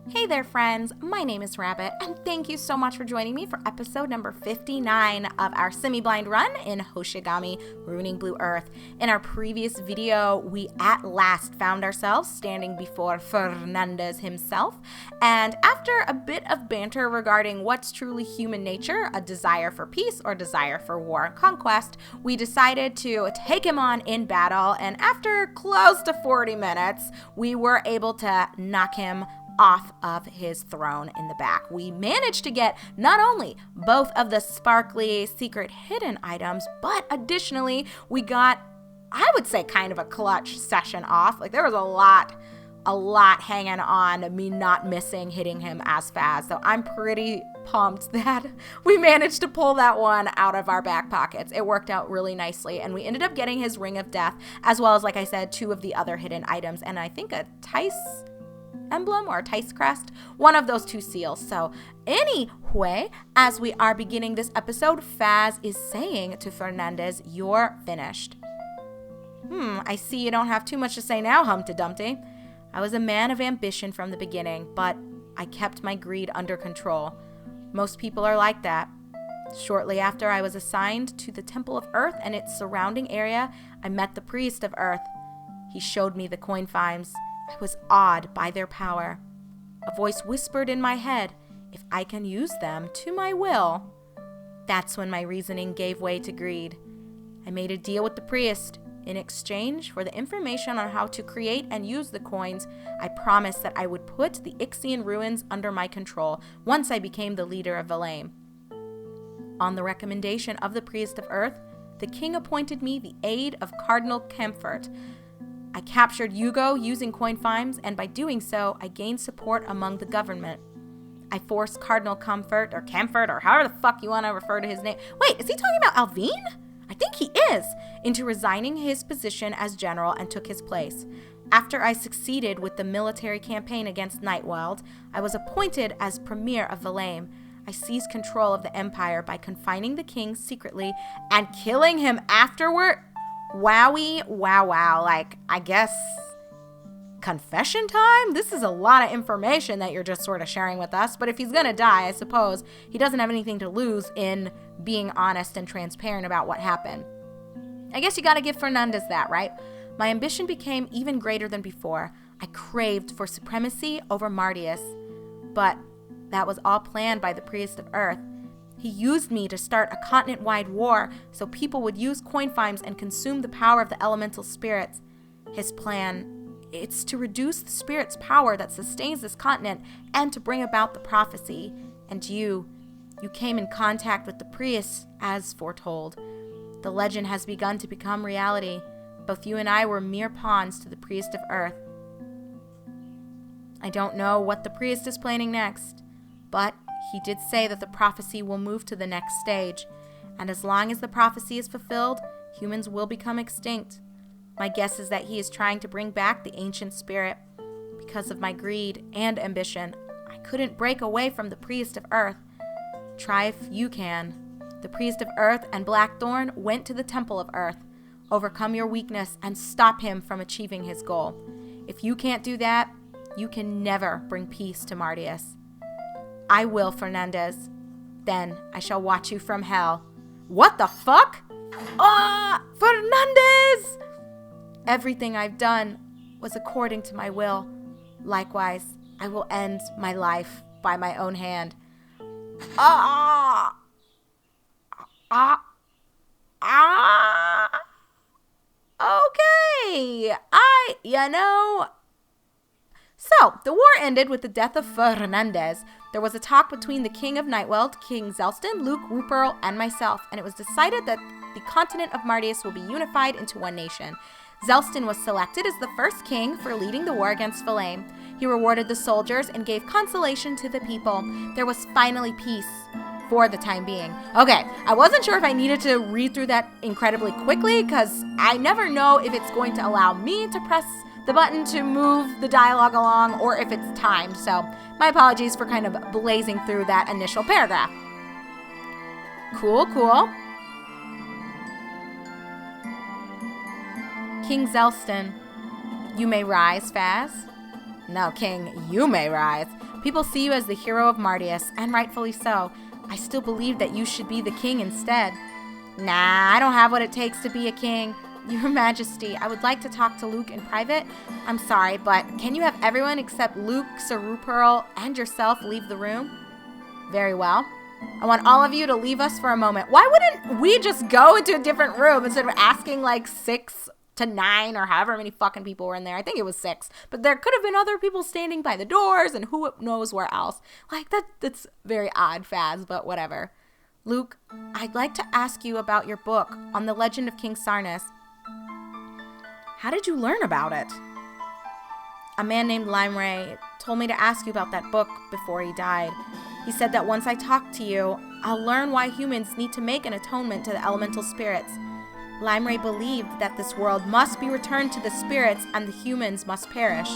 Hey there, friends. My name is Rabbit, and thank you so much for joining me for episode number 59 of our semi-blind run in Hoshigami, Ruining Blue Earth. In our previous video, we at last found ourselves standing before Fernandez himself, and after a bit of banter regarding what's truly human nature, a desire for peace or desire for war and conquest, we decided to take him on in battle, and after close to 40 minutes, we were able to knock him off of his throne in the back. We managed to get not only both of the sparkly secret hidden items, but additionally we got, I would say, kind of a clutch session off. Like, there was a lot hanging on me not hitting him as fast. So I'm pretty pumped that we managed to pull that one out of our back pockets. It worked out really nicely, and we ended up getting his Ring of Death, as well as, like I said, 2 of the other hidden items, and I think a Tice emblem or a Tice crest, one of those 2 seals. So anyway, as we are beginning this episode, Faz is saying to Fernandez, "You're finished." I see you don't have too much to say now, Humpty Dumpty. I was a man of ambition from the beginning, but I kept my greed under control. Most people are like that. Shortly after I was assigned to the Temple of Earth and its surrounding area, I met the Priest of Earth. He showed me the coin finds. I was awed by their power. A voice whispered in my head, if I can use them to my will. That's when my reasoning gave way to greed. I made a deal with the priest. In exchange for the information on how to create and use the coins, I promised that I would put the Ixian ruins under my control once I became the leader of Valame. On the recommendation of the Priest of Earth, the king appointed me the aide of Cardinal Comfort. I captured Yugo using coin finds, and by doing so, I gained support among the government. I forced Cardinal Comfort, or however the fuck you want to refer to his name. Wait, is he talking about Alvine? I think he is, into resigning his position as general and took his place. After I succeeded with the military campaign against Nightwild, I was appointed as premier of Valame. I seized control of the empire by confining the king secretly and killing him afterward. Wowie, wow. Like, I guess, confession time? This is a lot of information that you're just sort of sharing with us. But if he's going to die, I suppose he doesn't have anything to lose in being honest and transparent about what happened. I guess you got to give Fernandez that, right? My ambition became even greater than before. I craved for supremacy over Martius. But that was all planned by the Priest of Earth. He used me to start a continent-wide war so people would use coin finds and consume the power of the elemental spirits. His plan, it's to reduce the spirit's power that sustains this continent and to bring about the prophecy. And you came in contact with the priest as foretold. The legend has begun to become reality. Both you and I were mere pawns to the Priest of Earth. I don't know what the priest is planning next, but he did say that the prophecy will move to the next stage, and as long as the prophecy is fulfilled, humans will become extinct. My guess is that he is trying to bring back the ancient spirit. Because of my greed and ambition, I couldn't break away from the Priest of Earth. Try if you can. The Priest of Earth and Blackthorn went to the Temple of Earth. Overcome your weakness and stop him from achieving his goal. If you can't do that, you can never bring peace to Martius. I will, Fernandez. Then I shall watch you from hell. What the fuck? Fernandez! Everything I've done was according to my will. Likewise, I will end my life by my own hand. Okay. So, the war ended with the death of Fernandez. There was a talk between the King of Nightwild, King Zelston, Luke, Ruperl, and myself, and it was decided that the continent of Martius will be unified into one nation. Zelston was selected as the first king for leading the war against Valame. He rewarded the soldiers and gave consolation to the people. There was finally peace for the time being. Okay, I wasn't sure if I needed to read through that incredibly quickly because I never know if it's going to allow me to press the button to move the dialogue along or if it's timed. So my apologies for kind of blazing through that initial paragraph. Cool. King Zelston, you may rise, Faz. No, King, you may rise. People see you as the hero of Mardius, and rightfully so. I still believe that you should be the king instead. Nah, I don't have what it takes to be a king. Your Majesty, I would like to talk to Luke in private. I'm sorry, but can you have everyone except Luke, Sir Ruperl, and yourself leave the room? Very well. I want all of you to leave us for a moment. Why wouldn't we just go into a different room instead of asking like 6 to 9 or however many fucking people were in there? I think it was 6. But there could have been other people standing by the doors and who knows where else. Like, that's very odd, Faz, but whatever. Luke, I'd like to ask you about your book on the legend of King Sarnas. How did you learn about it? A man named Limeray told me to ask you about that book before he died. He said that once I talk to you, I'll learn why humans need to make an atonement to the elemental spirits. Limeray believed that this world must be returned to the spirits and the humans must perish.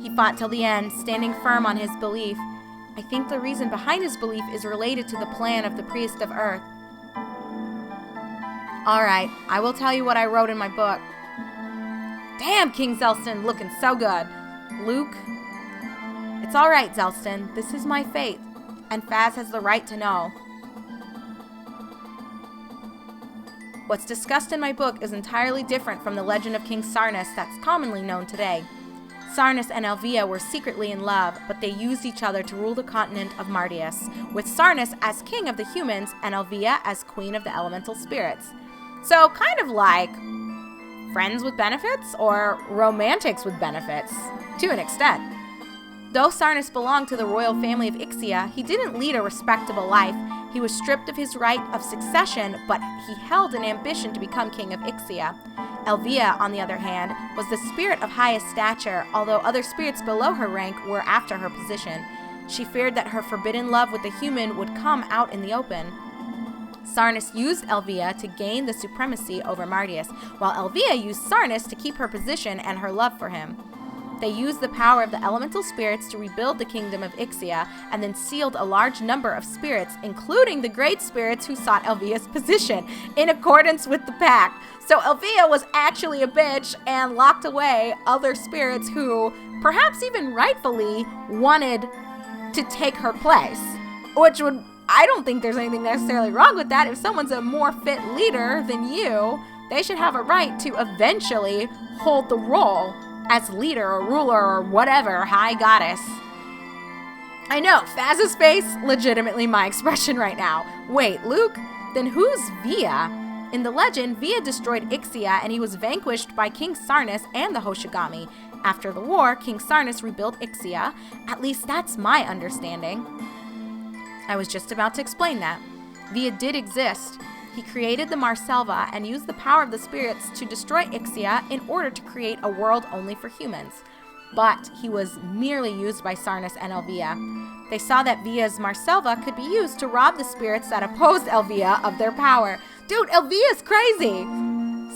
He fought till the end, standing firm on his belief. I think the reason behind his belief is related to the plan of the Priest of Earth. Alright, I will tell you what I wrote in my book. Damn, King Zelston, looking so good. Luke, it's alright, Zelston. This is my fate, and Faz has the right to know. What's discussed in my book is entirely different from the legend of King Sarnas that's commonly known today. Sarnas and Elvia were secretly in love, but they used each other to rule the continent of Mardius, with Sarnas as king of the humans and Elvia as queen of the elemental spirits. So kind of like friends with benefits or romantics with benefits, to an extent. Though Sarnas belonged to the royal family of Ixia, he didn't lead a respectable life. He was stripped of his right of succession, but he held an ambition to become king of Ixia. Elvia, on the other hand, was the spirit of highest stature, although other spirits below her rank were after her position. She feared that her forbidden love with the human would come out in the open. Sarnas used Elvia to gain the supremacy over Mardius, while Elvia used Sarnas to keep her position and her love for him. They used the power of the elemental spirits to rebuild the kingdom of Ixia, and then sealed a large number of spirits, including the great spirits who sought Elvia's position, in accordance with the pact. So Elvia was actually a bitch and locked away other spirits who, perhaps even rightfully, wanted to take her place. Which would, I don't think there's anything necessarily wrong with that. If someone's a more fit leader than you, they should have a right to eventually hold the role as leader or ruler or whatever, high goddess. I know, Faz's face, legitimately my expression right now. Wait, Luke? Then who's Via? In the legend, Via destroyed Ixia and he was vanquished by King Sarnas and the Hoshigami. After the war, King Sarnas rebuilt Ixia. At least that's my understanding. I was just about to explain that. Via did exist. He created the Marselva and used the power of the spirits to destroy Ixia in order to create a world only for humans. But he was merely used by Sarnas and Elvia. They saw that Via's Marselva could be used to rob the spirits that opposed Elvia of their power. Dude, Elvia's crazy!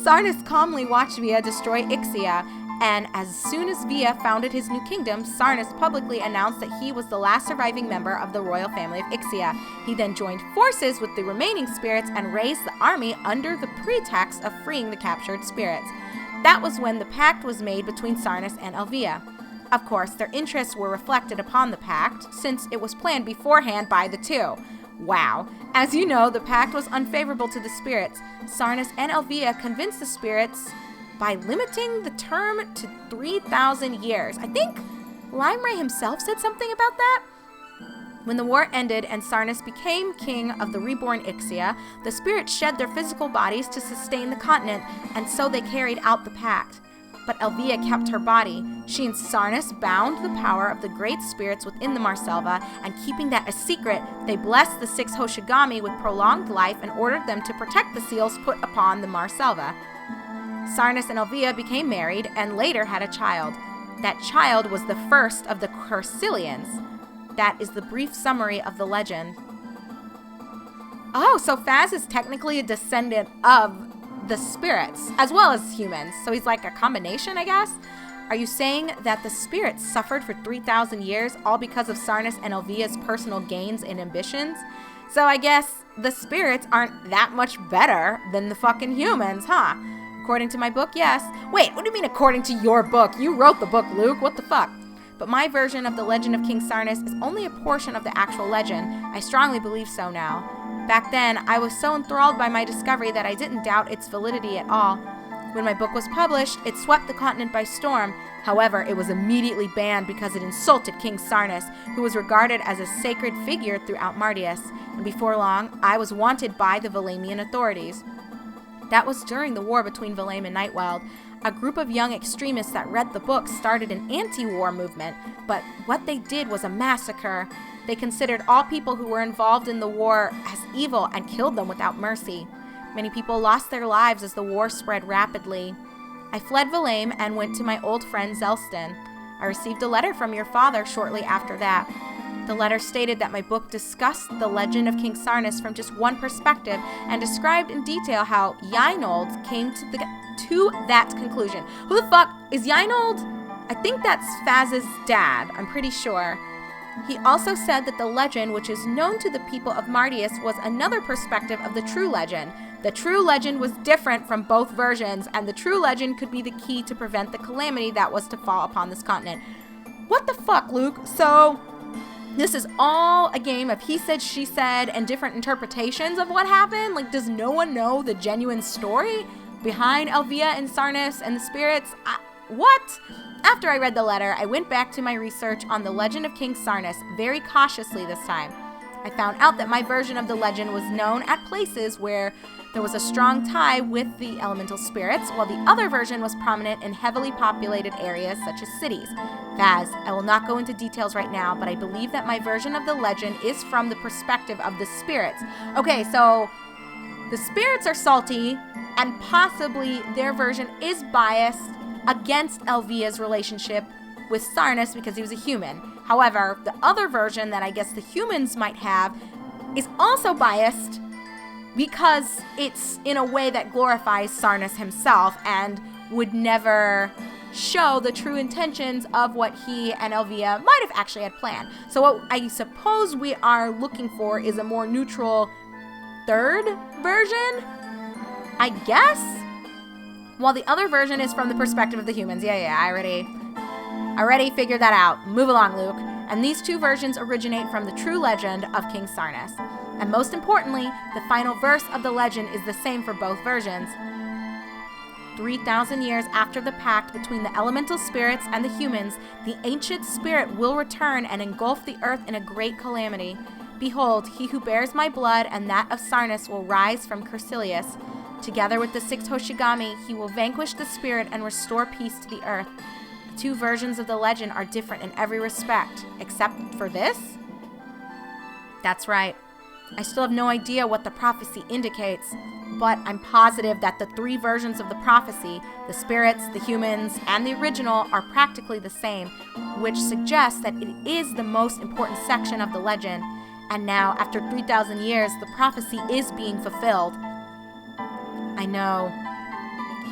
Sarnas calmly watched Via destroy Ixia, and as soon as Via founded his new kingdom, Sarnas publicly announced that he was the last surviving member of the royal family of Ixia. He then joined forces with the remaining spirits and raised the army under the pretext of freeing the captured spirits. That was when the pact was made between Sarnas and Elvia. Of course, their interests were reflected upon the pact, since it was planned beforehand by the two. Wow. As you know, the pact was unfavorable to the spirits. Sarnas and Elvia convinced the spirits by limiting the term to 3,000 years. I think Limeray himself said something about that. When the war ended and Sarnas became king of the reborn Ixia, the spirits shed their physical bodies to sustain the continent, and so they carried out the pact. But Elvia kept her body. She and Sarnas bound the power of the great spirits within the Marselva, and keeping that a secret, they blessed the 6 Hoshigami with prolonged life and ordered them to protect the seals put upon the Marselva. Sarnas and Elvia became married and later had a child. That child was the first of the Cursilians. That is the brief summary of the legend. Oh, so Faz is technically a descendant of the spirits, as well as humans. So he's like a combination, I guess? Are you saying that the spirits suffered for 3,000 years, all because of Sarnas and Elvia's personal gains and ambitions? So I guess the spirits aren't that much better than the fucking humans, huh? According to my book, yes. Wait, what do you mean according to your book? You wrote the book, Luke. What the fuck? but my version of the legend of King Sarnas is only a portion of the actual legend. I strongly believe so now. Back then, I was so enthralled by my discovery that I didn't doubt its validity at all. When my book was published, it swept the continent by storm. However, it was immediately banned because it insulted King Sarnas, who was regarded as a sacred figure throughout Mardius, and before long, I was wanted by the Valamian authorities. That was during the war between Valame and Nightwild. A group of young extremists that read the book started an anti-war movement, but what they did was a massacre. They considered all people who were involved in the war as evil and killed them without mercy. Many people lost their lives as the war spread rapidly. I fled Valame and went to my old friend Zelston. I received a letter from your father shortly after that. The letter stated that my book discussed the legend of King Sarnas from just one perspective and described in detail how Yinold came to that conclusion. Who the fuck is Yinold? I think that's Faz's dad, I'm pretty sure. He also said that the legend, which is known to the people of Mardius, was another perspective of the true legend. The true legend was different from both versions, and the true legend could be the key to prevent the calamity that was to fall upon this continent. What the fuck, Luke? So, this is all a game of he said, she said, and different interpretations of what happened? Like, does no one know the genuine story behind Elvia and Sarnas and the spirits? What? After I read the letter, I went back to my research on the legend of King Sarnas, very cautiously this time. I found out that my version of the legend was known at places where there was a strong tie with the elemental spirits, while the other version was prominent in heavily populated areas such as cities. Faz, I will not go into details right now, but I believe that my version of the legend is from the perspective of the spirits. Okay, so the spirits are salty, and possibly their version is biased against Elvia's relationship with Sarnas because he was a human. However, the other version that I guess the humans might have is also biased because it's in a way that glorifies Sarnas himself and would never show the true intentions of what he and Elvia might have actually had planned. So what I suppose we are looking for is a more neutral third version, I guess? While the other version is from the perspective of the humans. Yeah, I already figured that out. Move along, Luke. And these two versions originate from the true legend of King Sarnas. And most importantly, the final verse of the legend is the same for both versions. 3,000 years after the pact between the elemental spirits and the humans, the ancient spirit will return and engulf the earth in a great calamity. Behold, he who bears my blood and that of Sarnas will rise from Cursilius. Together with the 6 Hoshigami, he will vanquish the spirit and restore peace to the earth. The two versions of the legend are different in every respect, except for this? That's right. I still have no idea what the prophecy indicates, but I'm positive that the 3 versions of the prophecy, the spirits, the humans, and the original, are practically the same, which suggests that it is the most important section of the legend. And now, after 3,000 years, the prophecy is being fulfilled. I know.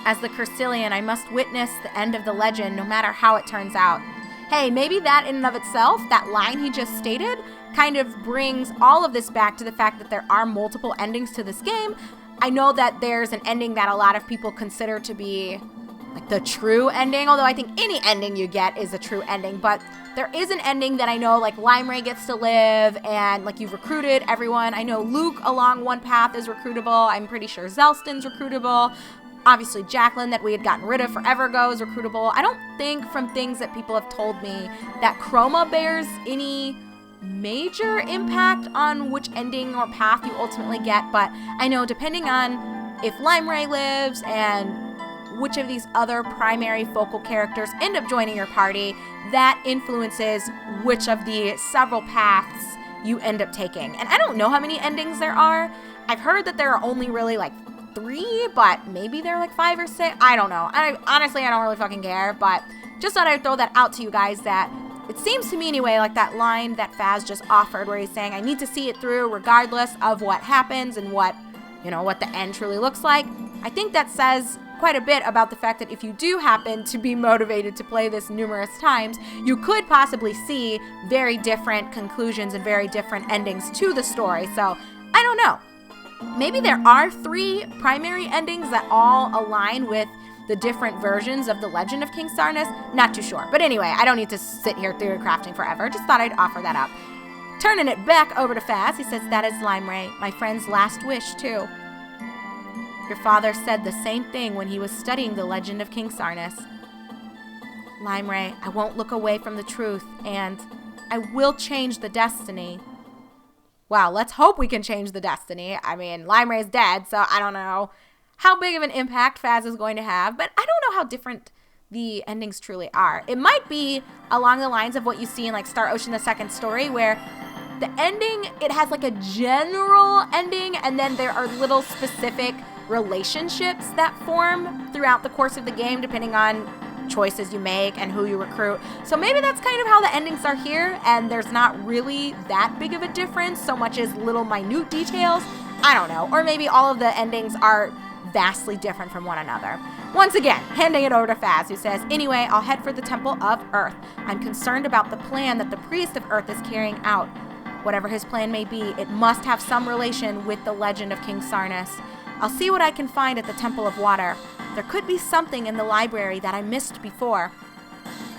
As the Cursilian, I must witness the end of the legend, no matter how it turns out. Hey, maybe that in and of itself, that line he just stated, kind of brings all of this back to the fact that there are multiple endings to this game. I know that there's an ending that a lot of people consider to be like the true ending, although I think any ending you get is a true ending, but there is an ending that I know like Limeray gets to live and like you've recruited everyone. I know Luke along one path is recruitable. I'm pretty sure Zelston's recruitable. Obviously Jacqueline that we had gotten rid of forever ago is recruitable. I don't think from things that people have told me that Chroma bears any major impact on which ending or path you ultimately get, but I know depending on if Limeray lives and which of these other primary focal characters end up joining your party, that influences which of the several paths you end up taking. And I don't know how many endings there are. I've heard that there are only really like 3, but maybe there are like 5 or 6. I don't know. Honestly, I don't really fucking care, but just thought I'd throw that out to you guys that it seems to me anyway like that line that Faz just offered where he's saying, I need to see it through regardless of what happens and what the end truly looks like. I think that says quite a bit about the fact that if you do happen to be motivated to play this numerous times, you could possibly see very different conclusions and very different endings to the story. So, I don't know. Maybe there are 3 primary endings that all align with the different versions of the legend of King Sarnas? Not too sure. But anyway, I don't need to sit here theory crafting forever. Just thought I'd offer that up. Turning it back over to Faz, he says, that is Limray, my friend's last wish, too. Your father said the same thing when he was studying the legend of King Sarnas. Limray, I won't look away from the truth, and I will change the destiny. Well, let's hope we can change the destiny. I mean, Limeray's dead, so I don't know how big of an impact Faz is going to have, but I don't know how different the endings truly are. It might be along the lines of what you see in like Star Ocean the Second Story, where the ending, it has like a general ending, and then there are little specific relationships that form throughout the course of the game, depending on choices you make and who you recruit. So maybe that's kind of how the endings are here, and there's not really that big of a difference, so much as little minute details. I don't know. Or maybe all of the endings are vastly different from one another. Once again, handing it over to Faz, who says, anyway, I'll head for the Temple of Earth. I'm concerned about the plan that the priest of Earth is carrying out. Whatever his plan may be, it must have some relation with the legend of King Sarnas. I'll see what I can find at the Temple of Water. There could be something in the library that I missed before.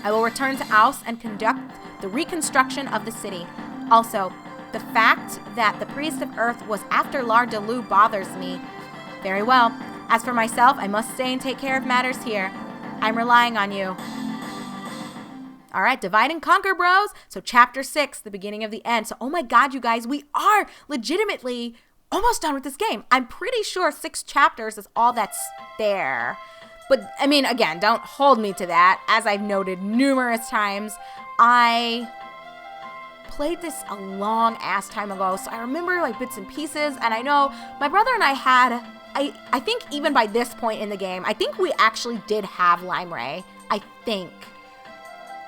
I will return to Aus and conduct the reconstruction of the city. Also, the fact that the priest of Earth was after Lar Delu bothers me. Very well. As for myself, I must stay and take care of matters here. I'm relying on you. All right, divide and conquer, bros. So chapter 6, the beginning of the end. So, oh my God, you guys, we are legitimately almost done with this game. I'm pretty sure 6 chapters is all that's there. But, I mean, again, don't hold me to that. As I've noted numerous times, I played this a long-ass time ago, so I remember, like, bits and pieces, and I know my brother and I had, I think even by this point in the game, I think we actually did have Limray, I think.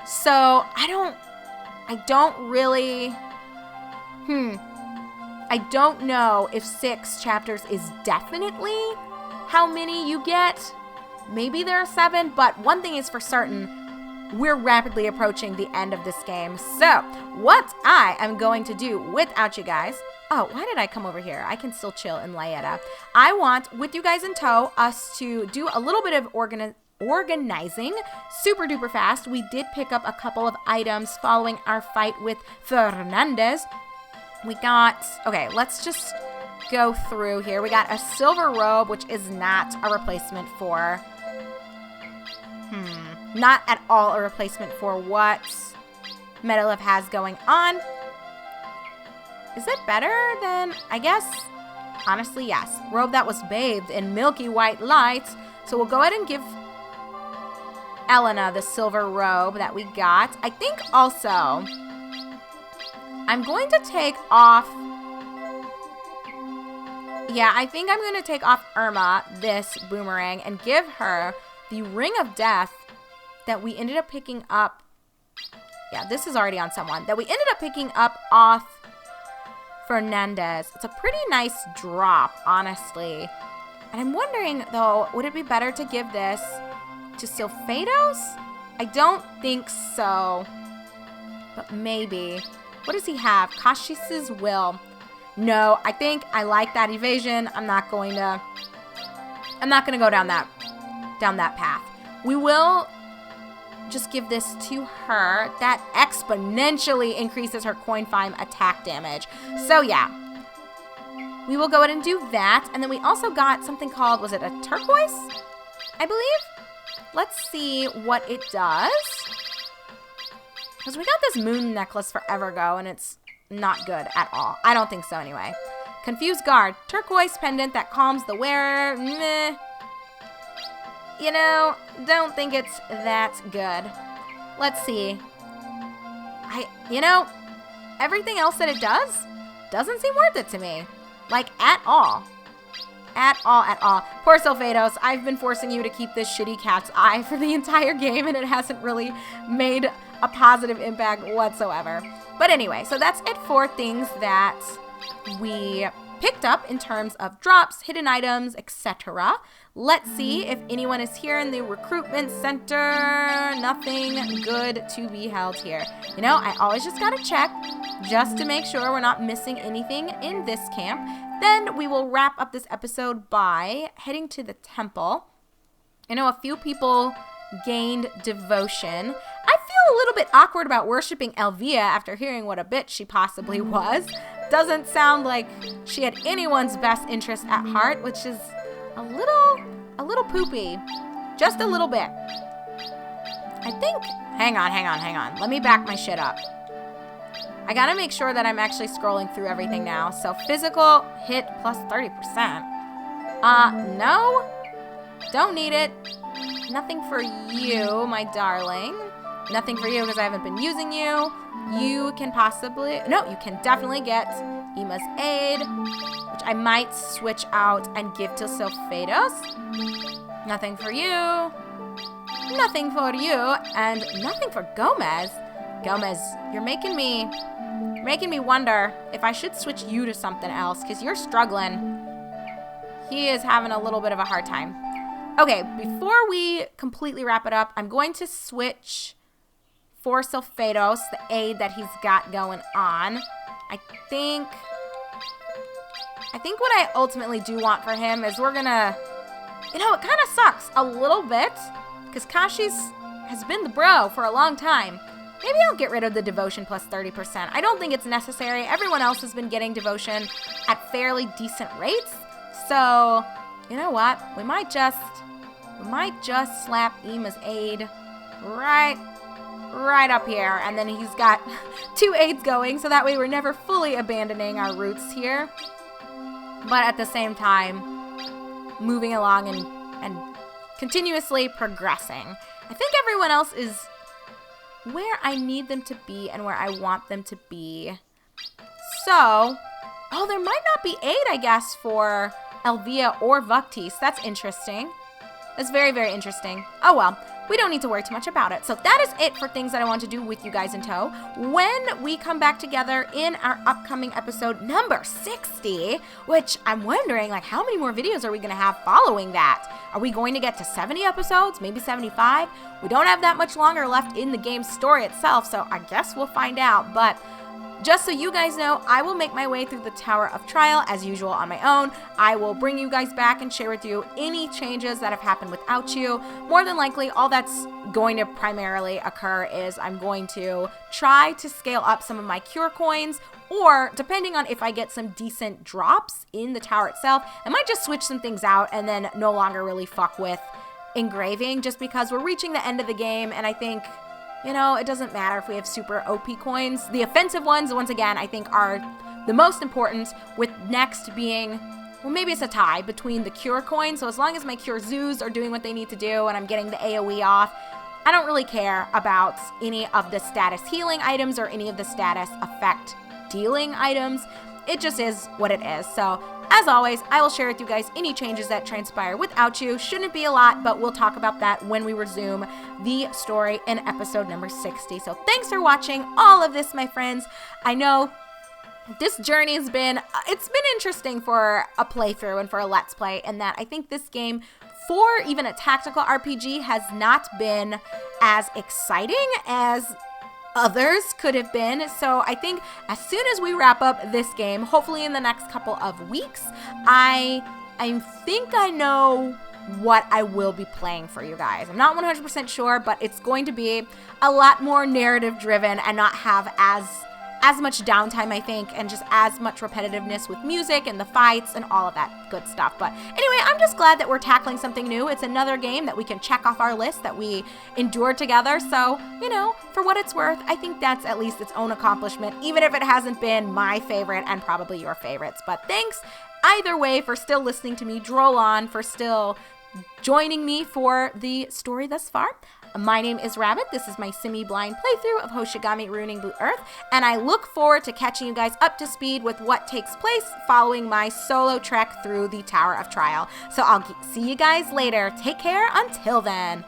So, I don't know if 6 chapters is definitely how many you get. Maybe there are 7, but one thing is for certain, we're rapidly approaching the end of this game. So, what I am going to do without you guys, oh, why did I come over here? I can still chill in Layetta. I want, with you guys in tow, us to do a little bit of organizing super duper fast. We did pick up a couple of items following our fight with Fernandez. We got, okay, let's just go through here. We got a silver robe, which is not a replacement for, not at all a replacement for what Medaliv has going on. Is it better than, I guess, honestly, yes. Robe that was bathed in milky white light. So we'll go ahead and give Elena the silver robe that we got. I think also I'm going to take off, yeah, I think I'm going to take off Irma this boomerang and give her the Ring of Death that we ended up picking up. Yeah, this is already on someone. That we ended up picking up off Fernandez. It's a pretty nice drop, honestly. And I'm wondering, though, would it be better to give this to Silphados? I don't think so. But maybe. What does he have? Kashis's Will. No, I think I like that evasion. I'm not going to go down that path. We will just give this to her. That exponentially increases her coin find attack damage. So yeah, we will go ahead and do that. And then we also got something called, was it a turquoise? I believe. Let's see what it does. Because we got this moon necklace forever ago, and it's not good at all. I don't think so anyway. Confused Guard. Turquoise pendant that calms the wearer. Meh. You know, don't think it's that good. Let's see. Everything else that it does doesn't seem worth it to me. Like, at all. At all. Poor Silphados, I've been forcing you to keep this shitty cat's eye for the entire game, and it hasn't really made a positive impact whatsoever. But anyway, so that's it for things that we picked up in terms of drops, hidden items, etc. Let's see if anyone is here in the recruitment center. Nothing good to be held here. You know, I always just gotta check just to make sure we're not missing anything in this camp. Then we will wrap up this episode by heading to the temple. I know a few people gained devotion. I feel a little bit awkward about worshiping Elvia after hearing what a bitch she possibly was. Doesn't sound like she had anyone's best interest at heart, which is a little poopy. Just a little bit. I think, hang on. Let me back my shit up. I gotta make sure that I'm actually scrolling through everything now. So physical hit plus 30%. No. Don't need it. Nothing for you, my darling. Nothing for you because I haven't been using you. You can you can definitely get Ema's Aid, which I might switch out and give to Sophados. Nothing for you. Nothing for you. And nothing for Gomez. Gomez, you're making me wonder if I should switch you to something else because you're struggling. He is having a little bit of a hard time. Okay, before we completely wrap it up, I'm going to switch for Sophados, the aid that he's got going on. I think what I ultimately do want for him is we're gonna, it kind of sucks a little bit because has been the bro for a long time. Maybe I'll get rid of the devotion plus 30%. I don't think it's necessary. Everyone else has been getting devotion at fairly decent rates. So, you know what? We might just slap Ema's Aid right up here. And then he's got 2 aids going, so that way we're never fully abandoning our roots here. But at the same time, moving along and continuously progressing. I think everyone else is where I need them to be and where I want them to be. So, there might not be aid, I guess, for Elvia or Vuktis. That's interesting. That's very, very interesting. Oh well, we don't need to worry too much about it. So that is it for things that I want to do with you guys in tow. When we come back together in our upcoming episode number 60, which I'm wondering, how many more videos are we going to have following that? Are we going to get to 70 episodes? Maybe 75? We don't have that much longer left in the game's story itself, so I guess we'll find out. But just so you guys know, I will make my way through the Tower of Trial as usual on my own. I will bring you guys back and share with you any changes that have happened without you. More than likely, all that's going to primarily occur is I'm going to try to scale up some of my cure coins, or depending on if I get some decent drops in the tower itself, I might just switch some things out and then no longer really fuck with engraving, just because we're reaching the end of the game, and I think, it doesn't matter if we have super OP coins. The offensive ones, once again, I think are the most important, with next being, well, maybe it's a tie between the cure coins. So as long as my cure zoos are doing what they need to do and I'm getting the AoE off, I don't really care about any of the status healing items or any of the status effect dealing items. It just is what it is. So as always, I will share with you guys any changes that transpire without you. Shouldn't be a lot, but we'll talk about that when we resume the story in episode number 60. So thanks for watching all of this, my friends. I know this journey it's been interesting for a playthrough and for a Let's Play, and that I think this game, for even a tactical RPG, has not been as exciting as others could have been. So I think as soon as we wrap up this game, hopefully in the next couple of weeks, I think I know what I will be playing for you guys. I'm not 100% sure, but it's going to be a lot more narrative driven and not have as much downtime, I think, and just as much repetitiveness with music and the fights and all of that good stuff. But anyway, I'm just glad that we're tackling something new. It's another game that we can check off our list that we endured together. So, for what it's worth, I think that's at least its own accomplishment, even if it hasn't been my favorite and probably your favorites. But thanks either way for still listening to me droll on, for still joining me for the story thus far. My name is Rabbit. This is my semi-blind playthrough of Hoshigami Ruining Blue Earth, and I look forward to catching you guys up to speed with what takes place following my solo trek through the Tower of Trial. So I'll see you guys later. Take care until then.